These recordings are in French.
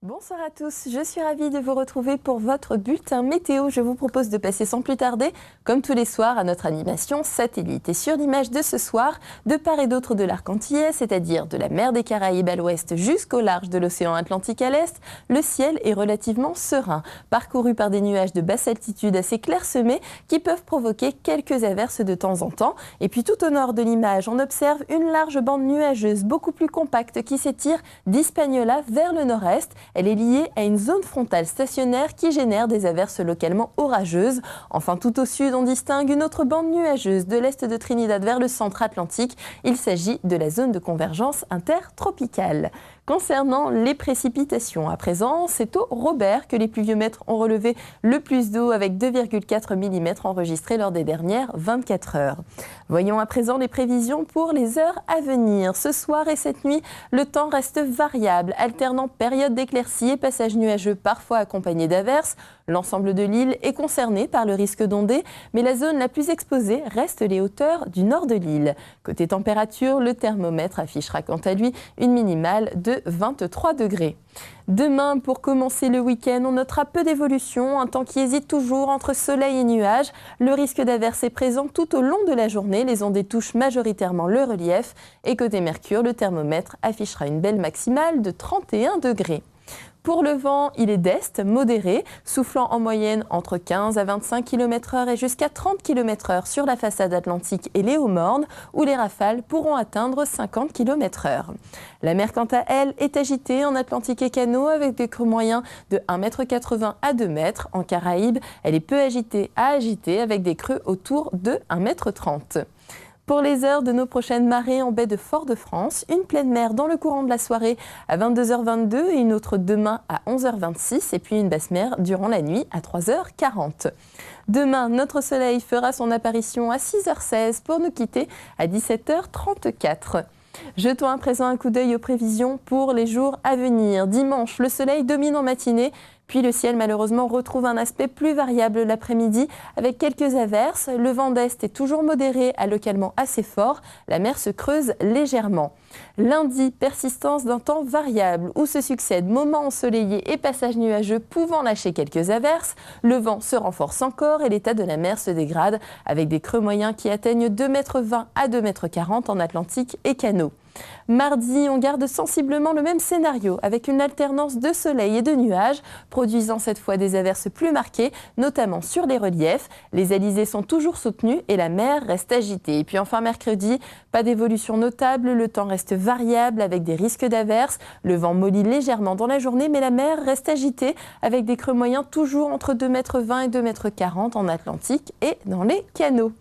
Bonsoir à tous, je suis ravie de vous retrouver pour votre bulletin météo. Je vous propose de passer sans plus tarder, comme tous les soirs, à notre animation satellite. Et sur l'image de ce soir, de part et d'autre de l'arc antillais, c'est-à-dire de la mer des Caraïbes à l'ouest jusqu'au large de l'océan Atlantique à l'est, le ciel est relativement serein, parcouru par des nuages de basse altitude assez clairsemés qui peuvent provoquer quelques averses de temps en temps. Et puis tout au nord de l'image, on observe une large bande nuageuse beaucoup plus compacte qui s'étire d'Hispaniola vers le nord-est. Elle est liée à une zone frontale stationnaire qui génère des averses localement orageuses. Enfin, tout au sud, on distingue une autre bande nuageuse de l'est de Trinidad vers le centre Atlantique. Il s'agit de la zone de convergence intertropicale. Concernant les précipitations, à présent, c'est au Robert que les pluviomètres ont relevé le plus d'eau avec 2,4 mm enregistrés lors des dernières 24 heures. Voyons à présent les prévisions pour les heures à venir. Ce soir et cette nuit, le temps reste variable, alternant périodes d'éclaircies et passages nuageux parfois accompagnés d'averses. L'ensemble de l'île est concerné par le risque d'ondées, mais la zone la plus exposée reste les hauteurs du nord de l'île. Côté température, le thermomètre affichera quant à lui une minimale de 23 degrés. Demain, pour commencer le week-end, on notera peu d'évolution, un temps qui hésite toujours entre soleil et nuages. Le risque d'averse est présent tout au long de la journée, les ondées touchent majoritairement le relief. Et côté Mercure, le thermomètre affichera une belle maximale de 31 degrés. Pour le vent, il est d'est, modéré, soufflant en moyenne entre 15 à 25 km/h et jusqu'à 30 km/h sur la façade atlantique et les Hauts-Mornes, où les rafales pourront atteindre 50 km/h. La mer, quant à elle, est agitée en Atlantique et Canaux avec des creux moyens de 1,80 m à 2 m. En Caraïbes, elle est peu agitée à agitée avec des creux autour de 1,30 m. Pour les heures de nos prochaines marées en baie de Fort-de-France, une pleine mer dans le courant de la soirée à 22h22 et une autre demain à 11h26 et puis une basse mer durant la nuit à 3h40. Demain, notre soleil fera son apparition à 6h16 pour nous quitter à 17h34. Jetons à présent un coup d'œil aux prévisions pour les jours à venir. Dimanche, le soleil domine en matinée, puis le ciel malheureusement retrouve un aspect plus variable l'après-midi avec quelques averses. Le vent d'est est toujours modéré à localement assez fort. La mer se creuse légèrement. Lundi, persistance d'un temps variable où se succèdent moments ensoleillés et passages nuageux pouvant lâcher quelques averses. Le vent se renforce encore et l'état de la mer se dégrade avec des creux moyens qui atteignent 2,20 m à 2,40 m en Atlantique et Canaux. Mardi, on garde sensiblement le même scénario avec une alternance de soleil et de nuages, produisant cette fois des averses plus marquées, notamment sur les reliefs. Les alizés sont toujours soutenus et la mer reste agitée. Et puis enfin mercredi, pas d'évolution notable, le temps reste variable avec des risques d'averses. Le vent mollit légèrement dans la journée, mais la mer reste agitée avec des creux moyens toujours entre 2,20 m et 2,40 m en Atlantique et dans les canaux.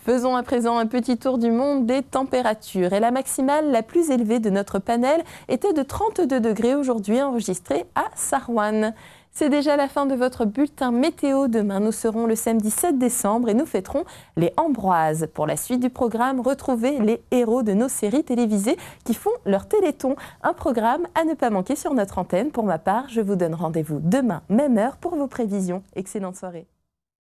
Faisons à présent un petit tour du monde des températures. Et la maximale la plus élevée de notre panel était de 32 degrés aujourd'hui, enregistrée à Sarouane. C'est déjà la fin de votre bulletin météo. Demain, nous serons le samedi 7 décembre et nous fêterons les Ambroises. Pour la suite du programme, retrouvez les héros de nos séries télévisées qui font leur téléthon. Un programme à ne pas manquer sur notre antenne. Pour ma part, je vous donne rendez-vous demain, même heure, pour vos prévisions. Excellente soirée.